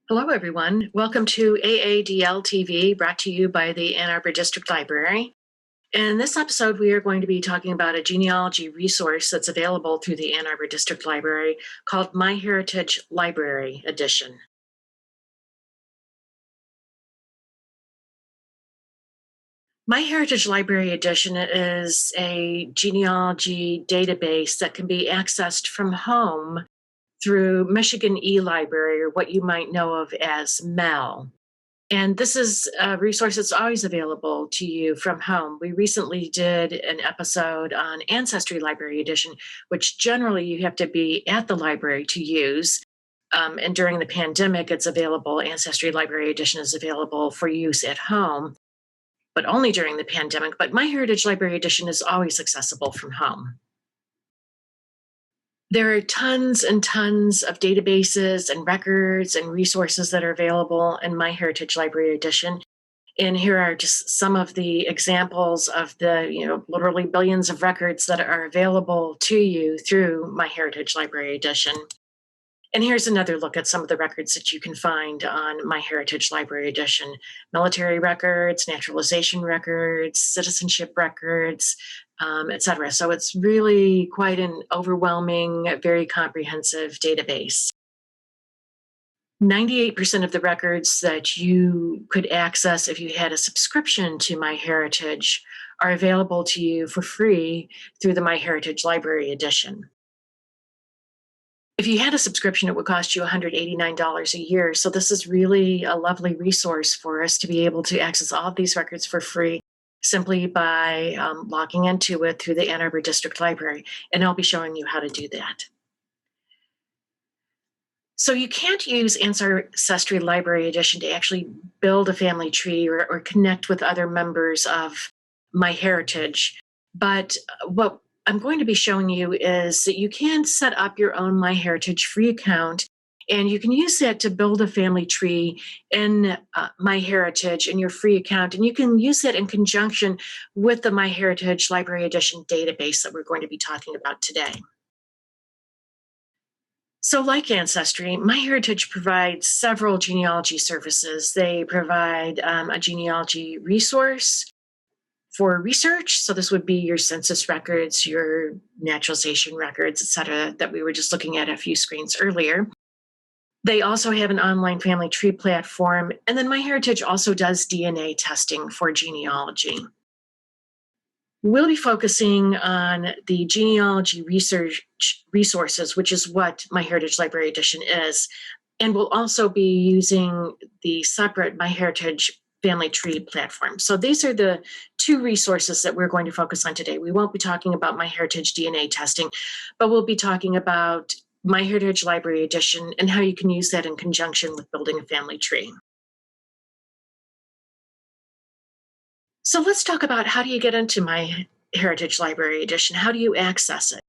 Hello, everyone. Welcome to AADL TV, brought to you by the Ann Arbor District Library. In this episode, we are going to be talking about a genealogy resource that's available through the Ann Arbor District Library called MyHeritage Library Edition. MyHeritage Library Edition is a genealogy database that can be accessed from home through Michigan eLibrary, or what you might know of as MEL. And this is a resource that's always available to you from home. We recently did an episode on Ancestry Library Edition, which generally you have to be at the library to use. And during the pandemic, it's available. Ancestry Library Edition is available for use at home, but only during the pandemic. But MyHeritage Library Edition is always accessible from home. There are tons and tons of databases and records and resources that are available in MyHeritage Library Edition. And here are just some of the examples of the, literally billions of records that are available to you through MyHeritage Library Edition. And here's another look at some of the records that you can find on MyHeritage Library Edition: military records, naturalization records, citizenship records, etc. So it's really quite an overwhelming, very comprehensive database. 98% of the records that you could access if you had a subscription to MyHeritage are available to you for free through the MyHeritage Library Edition. If you had a subscription, it would cost you $189 a year. So this is really a lovely resource for us to be able to access all of these records for free simply by logging into it through the Ann Arbor District Library. And I'll be showing you how to do that. So you can't use Ancestry Library Edition to actually build a family tree or connect with other members of MyHeritage. But what I'm going to be showing you is that you can set up your own MyHeritage free account, and you can use that to build a family tree in MyHeritage in your free account. And you can use that in conjunction with the MyHeritage Library Edition database that we're going to be talking about today. So like Ancestry, MyHeritage provides several genealogy services. They provide a genealogy resource for research. So this would be your census records, your naturalization records, et cetera, that we were just looking at a few screens earlier. They also have an online family tree platform. And then MyHeritage also does DNA testing for genealogy. We'll be focusing on the genealogy research resources, which is what MyHeritage Library Edition is. And we'll also be using the separate MyHeritage family tree platform. So these are the two resources that we're going to focus on today. We won't be talking about MyHeritage DNA testing, but we'll be talking about MyHeritage Library Edition and how you can use that in conjunction with building a family tree. So let's talk about, how do you get into MyHeritage Library Edition? How do you access it?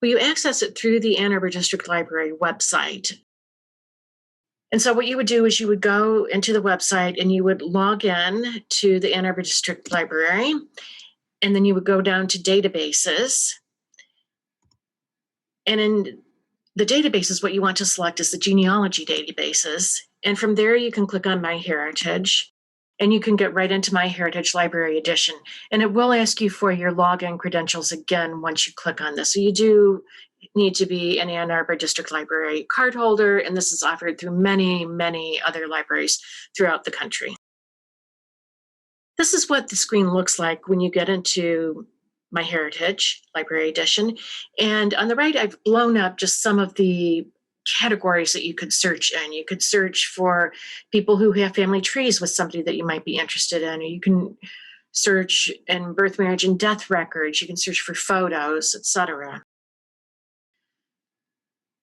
Well, you access it through the Ann Arbor District Library website. And so what you would do is you would go into the website and you would log in to the Ann Arbor District Library, and then you would go down to databases. And in the databases, what you want to select is the genealogy databases. And from there, you can click on MyHeritage, and you can get right into MyHeritage Library Edition. And it will ask you for your login credentials again once you click on this. So you do need to be an Ann Arbor District Library cardholder, and this is offered through many, many other libraries throughout the country. This is what the screen looks like when you get into MyHeritage Library Edition. And on the right, I've blown up just some of the categories that you could search in. You could search for people who have family trees with somebody that you might be interested in, or you can search in birth, marriage, and death records. You can search for photos, etc.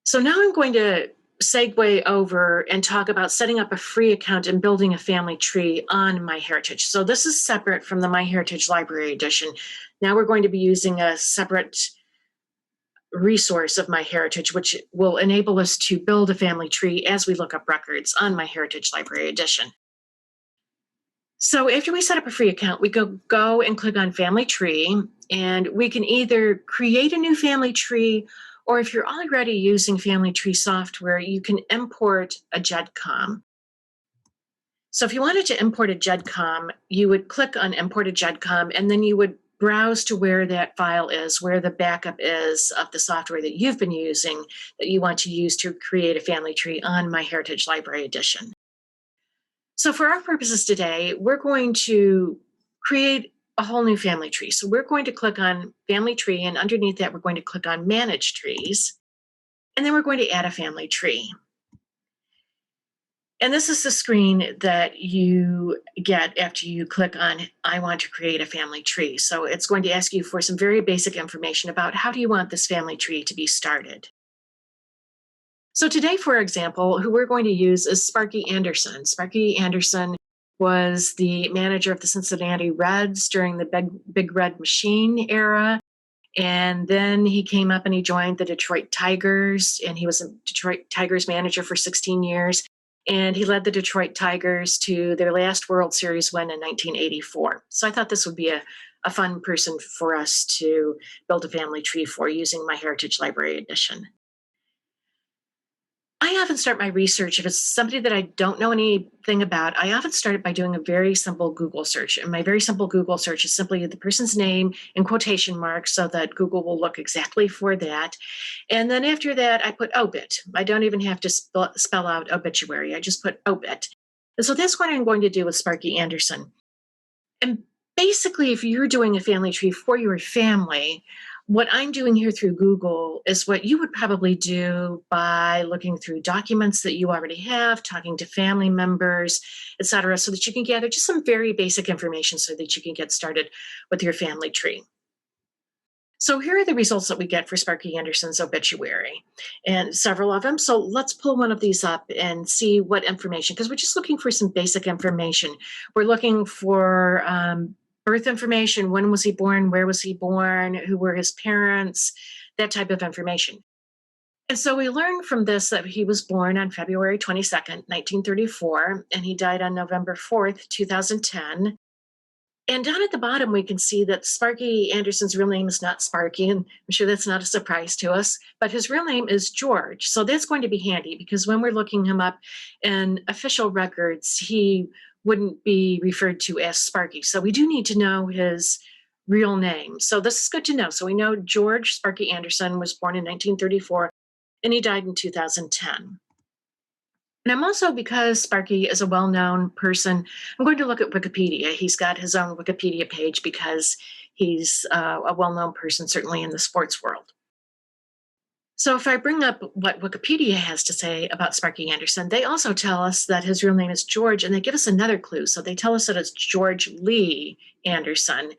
So now I'm going to segue over and talk about setting up a free account and building a family tree on MyHeritage. So this is separate from the MyHeritage Library Edition. Now we're going to be using a separate resource of MyHeritage, which will enable us to build a family tree as we look up records on MyHeritage Library Edition. So after we set up a free account, we go and click on Family Tree, and we can either create a new family tree, or if you're already using family tree software, you can import a GEDCOM. So if you wanted to import a GEDCOM, you would click on Import a GEDCOM, and then you would browse to where that file is, where the backup is of the software that you've been using that you want to use to create a family tree on MyHeritage Library Edition. So for our purposes today, we're going to create a whole new family tree. So we're going to click on Family Tree, and underneath that, we're going to click on Manage Trees, and then we're going to add a family tree. And this is the screen that you get after you click on I want to create a family tree. So it's going to ask you for some very basic information about how do you want this family tree to be started. So today, for example, who we're going to use is Sparky Anderson. Sparky Anderson was the manager of the Cincinnati Reds during the Big Red Machine era. And then he came up and he joined the Detroit Tigers, and he was a Detroit Tigers manager for 16 years. And he led the Detroit Tigers to their last World Series win in 1984. So I thought this would be a fun person for us to build a family tree for using MyHeritage Library Edition. I often start my research, if it's somebody that I don't know anything about, I often start it by doing a very simple Google search. And my very simple Google search is simply the person's name in quotation marks so that Google will look exactly for that. And then after that, I put obit. I don't even have to spell out obituary. I just put obit. And so that's what I'm going to do with Sparky Anderson. And basically, if you're doing a family tree for your family, what I'm doing here through Google is what you would probably do by looking through documents that you already have, talking to family members, et cetera, so that you can gather just some very basic information so that you can get started with your family tree. So here are the results that we get for Sparky Anderson's obituary, and several of them. So let's pull one of these up and see what information, because we're just looking for some basic information. We're looking for birth information. When was he born? Where was he born? Who were his parents? That type of information. And so we learned from this that he was born on February 22nd, 1934, and he died on November 4th, 2010. And down at the bottom, we can see that Sparky Anderson's real name is not Sparky, and I'm sure that's not a surprise to us, but his real name is George. So that's going to be handy because when we're looking him up in official records, he wouldn't be referred to as Sparky. So we do need to know his real name. So this is good to know. So we know George Sparky Anderson was born in 1934 and he died in 2010. And I'm also, because Sparky is a well-known person, I'm going to look at Wikipedia. He's got his own Wikipedia page because he's a well-known person, certainly in the sports world. So if I bring up what Wikipedia has to say about Sparky Anderson, they also tell us that his real name is George, and they give us another clue. So they tell us that it's George Lee Anderson,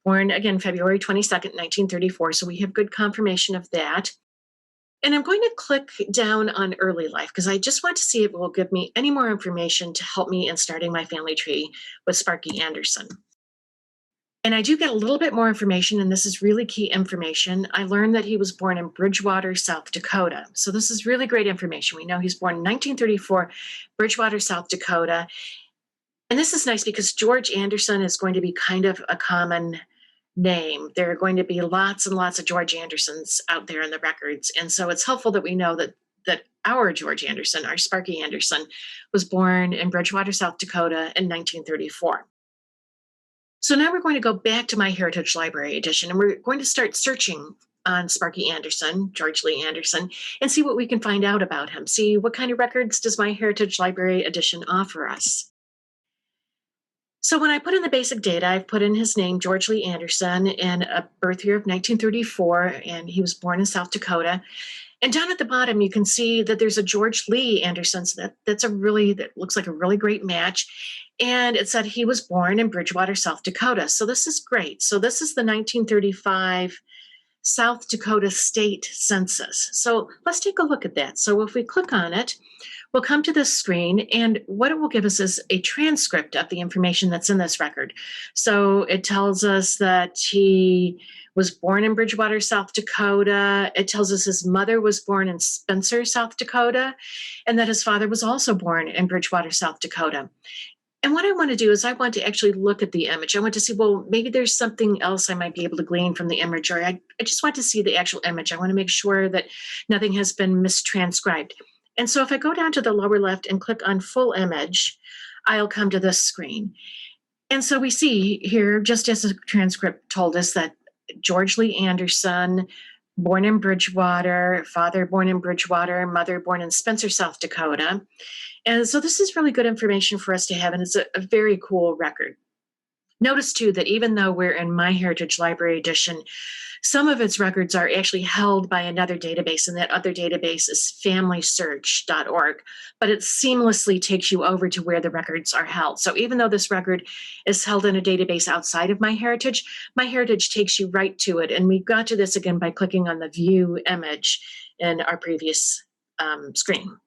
born, again, February 22nd, 1934. So we have good confirmation of that. And I'm going to click down on early life because I just want to see if it will give me any more information to help me in starting my family tree with Sparky Anderson. And I do get a little bit more information, and this is really key information. I learned that he was born in Bridgewater, South Dakota. So this is really great information. We know he's born in 1934, Bridgewater, South Dakota. And this is nice because George Anderson is going to be kind of a common name. There are going to be lots and lots of George Andersons out there in the records. And so it's helpful that we know that our George Anderson, our Sparky Anderson, was born in Bridgewater, South Dakota in 1934. So now we're going to go back to MyHeritage Library Edition, and we're going to start searching on Sparky Anderson, George Lee Anderson, and see what we can find out about him. See what kind of records does MyHeritage Library Edition offer us. So when I put in the basic data, I've put in his name, George Lee Anderson, and a birth year of 1934, and he was born in South Dakota. And down at the bottom, you can see that there's a George Lee Anderson. So that looks like a really great match. And it said he was born in Bridgewater, South Dakota. So this is great. So this is the 1935 South Dakota State Census. So let's take a look at that. So if we click on it, we'll come to this screen, and what it will give us is a transcript of the information that's in this record. So it tells us that he was born in Bridgewater, South Dakota. It tells us his mother was born in Spencer, South Dakota, and that his father was also born in Bridgewater, South Dakota. And what I want to do is I want to actually look at the image. I want to see, well, maybe there's something else I might be able to glean from the image, or I just want to see the actual image. I want to make sure that nothing has been mistranscribed. And so if I go down to the lower left and click on full image, I'll come to this screen. And so we see here, just as the transcript told us, that George Lee Anderson, born in Bridgewater, father born in Bridgewater, mother born in Spencer, South Dakota. And so this is really good information for us to have, and it's a very cool record. Notice too that even though we're in MyHeritage Library Edition, some of its records are actually held by another database, and that other database is familysearch.org, but it seamlessly takes you over to where the records are held. So even though this record is held in a database outside of MyHeritage, MyHeritage takes you right to it. And we got to this again by clicking on the view image in our previous screen.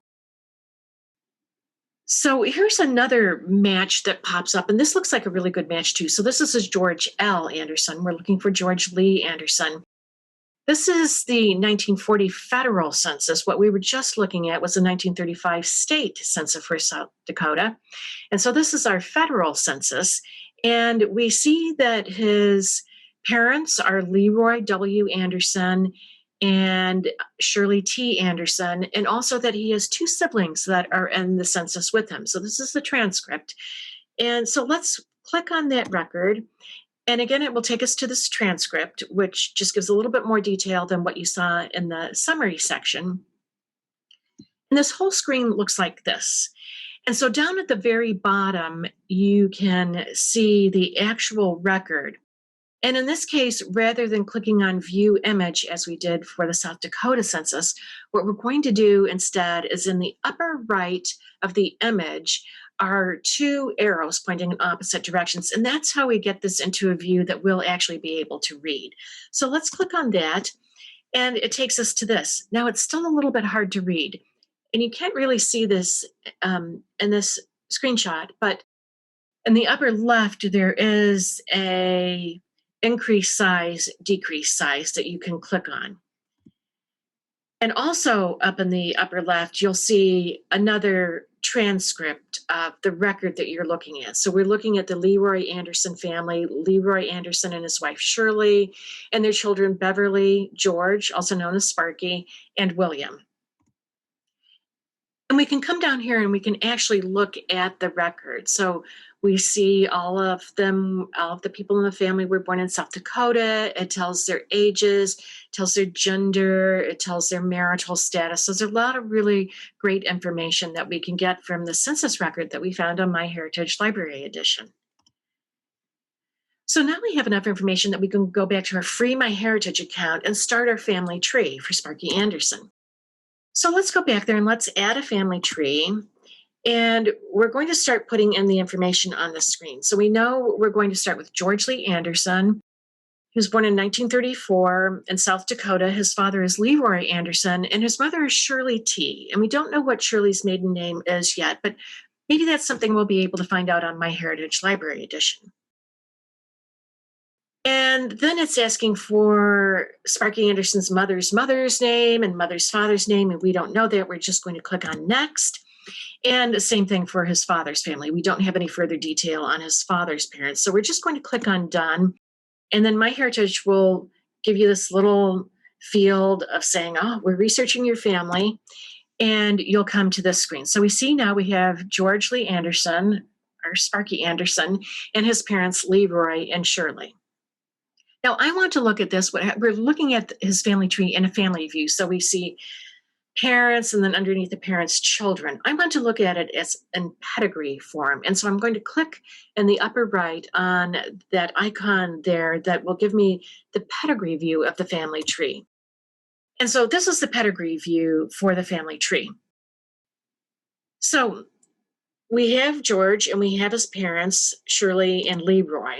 So here's another match that pops up, and this looks like a really good match too. So this is George L. Anderson. We're looking for George Lee Anderson. This is the 1940 federal census. What we were just looking at was the 1935 state census for South Dakota. And so this is our federal census. And we see that his parents are Leroy W. Anderson and Shirley T. Anderson, and also that he has two siblings that are in the census with him. So this is the transcript. And so let's click on that record. And again, it will take us to this transcript, which just gives a little bit more detail than what you saw in the summary section. And this whole screen looks like this. And so down at the very bottom, you can see the actual record. And in this case, rather than clicking on View Image, as we did for the South Dakota census, what we're going to do instead is in the upper right of the image are two arrows pointing in opposite directions. And that's how we get this into a view that we'll actually be able to read. So let's click on that, and it takes us to this. Now, it's still a little bit hard to read, and you can't really see this in this screenshot, but in the upper left, there is a increase size, decrease size that you can click on. And also up in the upper left, you'll see another transcript of the record that you're looking at. So we're looking at the Leroy Anderson family, Leroy Anderson and his wife Shirley, and their children Beverly, George, also known as Sparky, and William. And we can come down here and we can actually look at the record. So we see all of them, all of the people in the family were born in South Dakota. It tells their ages, tells their gender, it tells their marital status. So there's a lot of really great information that we can get from the census record that we found on MyHeritage Library Edition. So now we have enough information that we can go back to our free MyHeritage account and start our family tree for Sparky Anderson. So let's go back there and let's add a family tree. And we're going to start putting in the information on the screen. So we know we're going to start with George Lee Anderson. He was born in 1934 in South Dakota. His father is Leroy Anderson, and his mother is Shirley T. And we don't know what Shirley's maiden name is yet, but maybe that's something we'll be able to find out on MyHeritage Library Edition. And then it's asking for Sparky Anderson's mother's name and mother's father's name, and we don't know that. We're just going to click on Next. And the same thing for his father's family. We don't have any further detail on his father's parents. So we're just going to click on Done. And then MyHeritage will give you this little field of saying, oh, we're researching your family. And you'll come to this screen. So we see now we have George Lee Anderson, or Sparky Anderson, and his parents, Leroy and Shirley. Now, I want to look at this. We're looking at his family tree in a family view. So we see parents, and then underneath the parents, children. I want to look at it as in pedigree form. And so I'm going to click in the upper right on that icon there that will give me the pedigree view of the family tree. And so this is the pedigree view for the family tree. So we have George and we have his parents, Shirley and Leroy.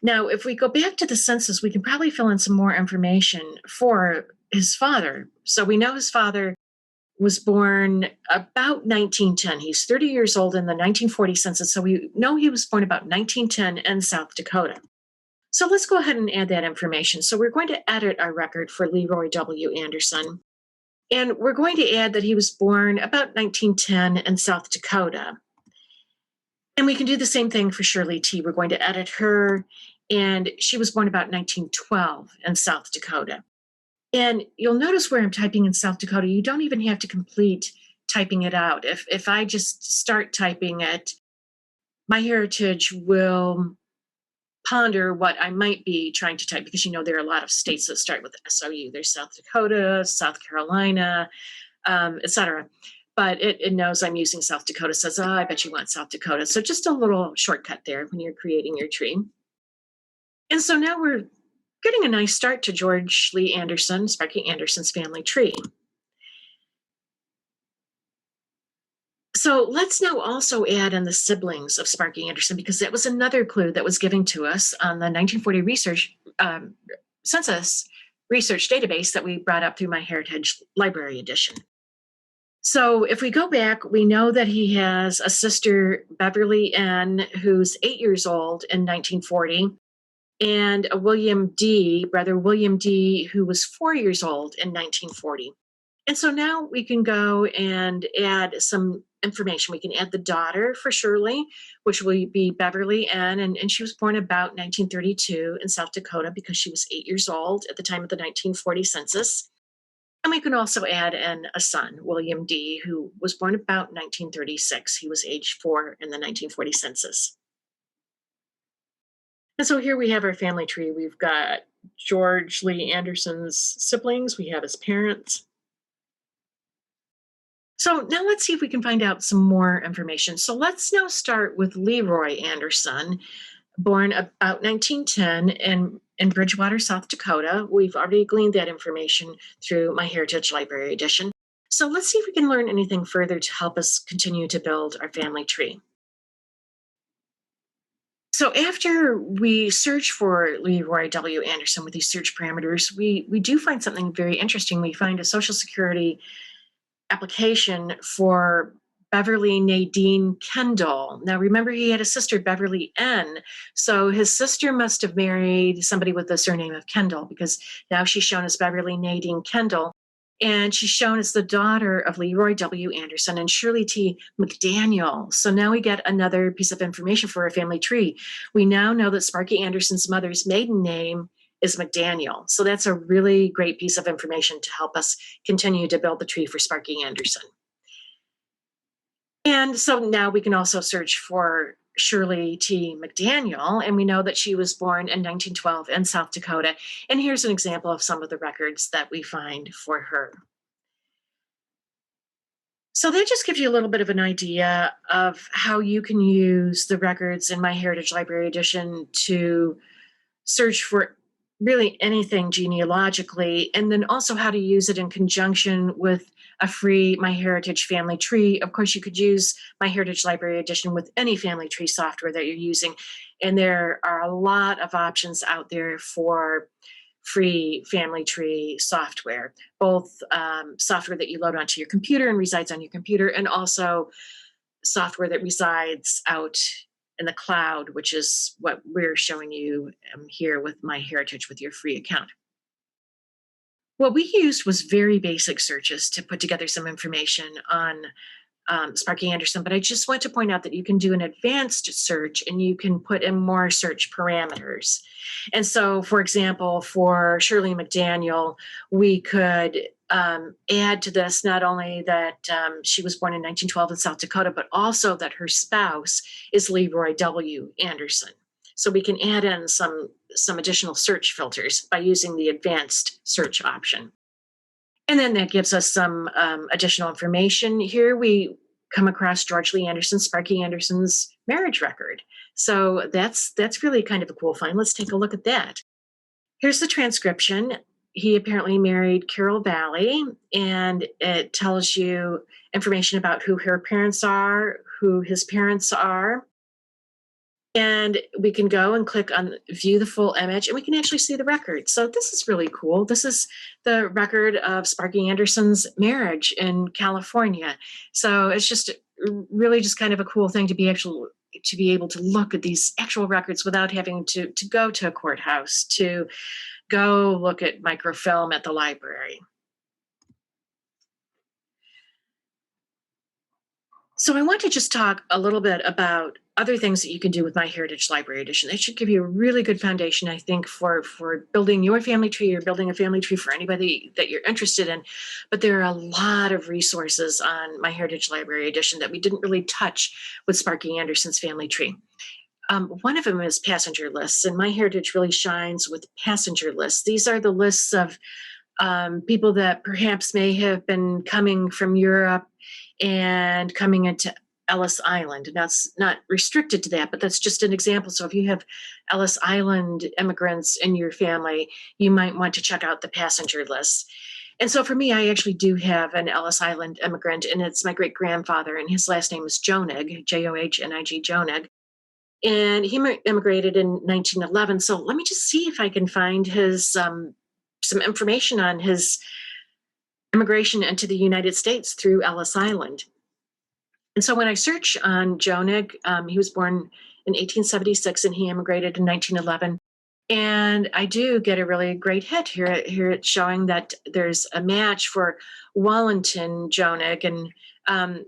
Now, if we go back to the census, we can probably fill in some more information for his father. So we know his father was born about 1910. He's 30 years old in the 1940 census. So we know he was born about 1910 in South Dakota. So let's go ahead and add that information. So we're going to edit our record for Leroy W. Anderson. And we're going to add that he was born about 1910 in South Dakota. And we can do the same thing for Shirley T. We're going to edit her. And she was born about 1912 in South Dakota. And you'll notice where I'm typing in South Dakota, you don't even have to complete typing it out. If I just start typing it, MyHeritage will ponder what I might be trying to type, because there are a lot of states that start with SOU. There's South Dakota, South Carolina, etc. But it knows I'm using South Dakota, says, oh, I bet you want South Dakota. So just a little shortcut there when you're creating your tree. And so now we're getting a nice start to George Lee Anderson, Sparky Anderson's family tree. So let's now also add in the siblings of Sparky Anderson, because that was another clue that was given to us on the 1940 Census Research database that we brought up through MyHeritage Library Edition. So if we go back, we know that he has a sister, Beverly N., who's 8 years old in 1940, and a brother William D., who was 4 years old in 1940. And so now we can go and add some information. We can add the daughter for Shirley, which will be Beverly N., and she was born about 1932 in South Dakota, because she was 8 years old at the time of the 1940 census. And we can also add in a son, William D., who was born about 1936. He was age 4 in the 1940 census. And so here we have our family tree. We've got George Lee Anderson's siblings. We have his parents. So now let's see if we can find out some more information. So let's now start with Leroy Anderson, born about 1910 in Bridgewater, South Dakota. We've already gleaned that information through MyHeritage Library Edition. So let's see if we can learn anything further to help us continue to build our family tree. So after we search for Leroy W. Anderson with these search parameters, we do find something very interesting. We find a Social Security application for Beverly Nadine Kendall. Now, remember, he had a sister, Beverly N. So his sister must have married somebody with the surname of Kendall, because now she's shown as Beverly Nadine Kendall. And she's shown as the daughter of Leroy W. Anderson and Shirley T. McDaniel. So now we get another piece of information for our family tree. We now know that Sparky Anderson's mother's maiden name is McDaniel. So that's a really great piece of information to help us continue to build the tree for Sparky Anderson. And so now we can also search for Shirley T. McDaniel, and we know that she was born in 1912 in South Dakota. And here's an example of some of the records that we find for her. So that just gives you a little bit of an idea of how you can use the records in MyHeritage Library Edition to search for really anything genealogically, and then also how to use it in conjunction with a free MyHeritage family tree. Of course, you could use MyHeritage Library Edition with any family tree software that you're using, and there are a lot of options out there for free family tree software, both software that you load onto your computer and resides on your computer, and also software that resides out in the cloud, which is what we're showing you here with MyHeritage with your free account. What we used was very basic searches to put together some information on Sparky Anderson, but I just want to point out that you can do an advanced search and you can put in more search parameters. And so, for example, for Shirley McDaniel, we could add to this not only that she was born in 1912 in South Dakota, but also that her spouse is Leroy W. Anderson. So we can add in some additional search filters by using the advanced search option. And then that gives us some additional information. Here we come across George Lee Anderson, Sparky Anderson's marriage record. So that's really kind of a cool find. Let's take a look at that. Here's the transcription. He apparently married Carol Valley, and it tells you information about who her parents are, who his parents are. And we can go and click on view the full image, and we can actually see the record. So this is really cool. This is the record of Sparky Anderson's marriage in California. So it's just really just kind of a cool thing to be able to look at these actual records without having to go to a courthouse, to go look at microfilm at the library. So I want to just talk a little bit about other things that you can do with MyHeritage Library Edition. That should give you a really good foundation, I think, for building your family tree or building a family tree for anybody that you're interested in. But there are a lot of resources on MyHeritage Library Edition that we didn't really touch with Sparky Anderson's family tree. One of them is passenger lists, and MyHeritage really shines with passenger lists. These are the lists of people that perhaps may have been coming from Europe and coming into Ellis Island. And that's not restricted to that, but that's just an example. So if you have Ellis Island immigrants in your family, you might want to check out the passenger list. And so for me, I actually do have an Ellis Island immigrant, and it's my great-grandfather, and his last name is Jonig, Johnig, Jonig. And he immigrated in 1911. So let me just see if I can find his some information on his immigration into the United States through Ellis Island. And so when I search on Jonig, he was born in 1876 and he immigrated in 1911. And I do get a really great hit here. Here it's showing that there's a match for Wallington Jonig, and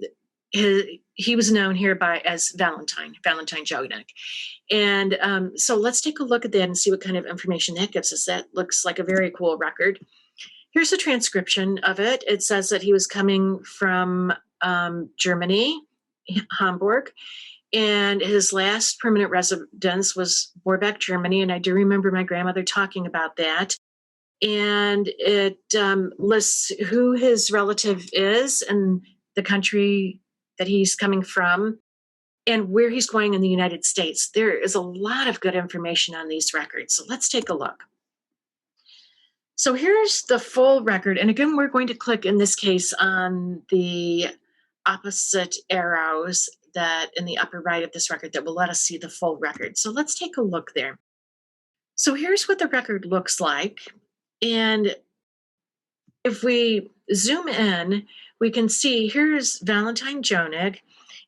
he was known here as Valentine Jonig. And so let's take a look at that and see what kind of information that gives us. That looks like a very cool record. Here's a transcription of it. It says that he was coming from Germany, Hamburg, and his last permanent residence was Borbeck, Germany. And I do remember my grandmother talking about that. And it lists who his relative is and the country that he's coming from and where he's going in the United States. There is a lot of good information on these records. So let's take a look. So here's the full record. And again, we're going to click in this case on the opposite arrows that in the upper right of this record that will let us see the full record. So let's take a look there. So here's what the record looks like. And if we zoom in, we can see here's Valentine Jonig,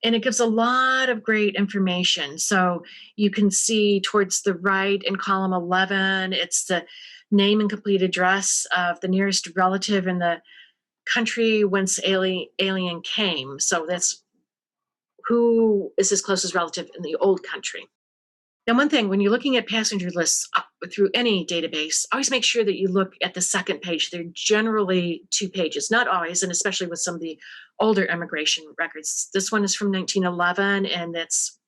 and it gives a lot of great information. So you can see towards the right in column 11, it's the name and complete address of the nearest relative in the country whence alien came. So that's who is his closest relative in the old country. Now, one thing, when you're looking at passenger lists through any database, always make sure that you look at the second page. They're generally 2 pages, not always, and especially with some of the older immigration records. This one is from 1911, and that's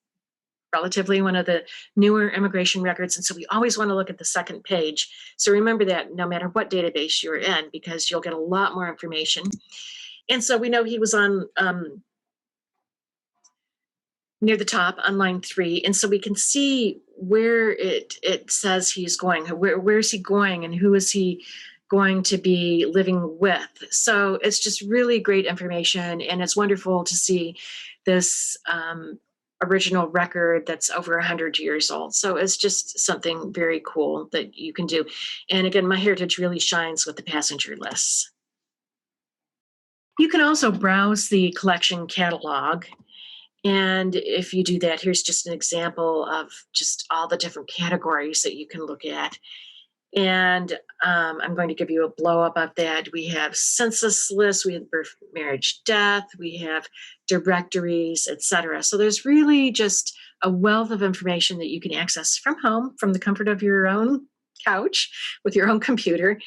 relatively one of the newer immigration records. And so we always want to look at the second page. So remember that no matter what database you're in, because you'll get a lot more information. And so we know he was on near the top on line 3. And so we can see where it says he's going. Where is he going and who is he going to be living with? So it's just really great information. And it's wonderful to see this original record that's over 100 years old. So it's just something very cool that you can do. And again, MyHeritage really shines with the passenger lists. You can also browse the collection catalog. And if you do that, here's just an example of just all the different categories that you can look at. And I'm going to give you a blow up of that. We have census lists, we have birth, marriage, death, we have directories, etc. So there's really just a wealth of information that you can access from home, from the comfort of your own couch with your own computer.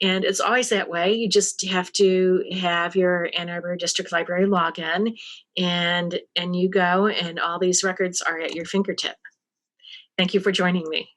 And it's always that way. You just have to have your Ann Arbor District Library login, and you go, and all these records are at your fingertip. Thank you for joining me.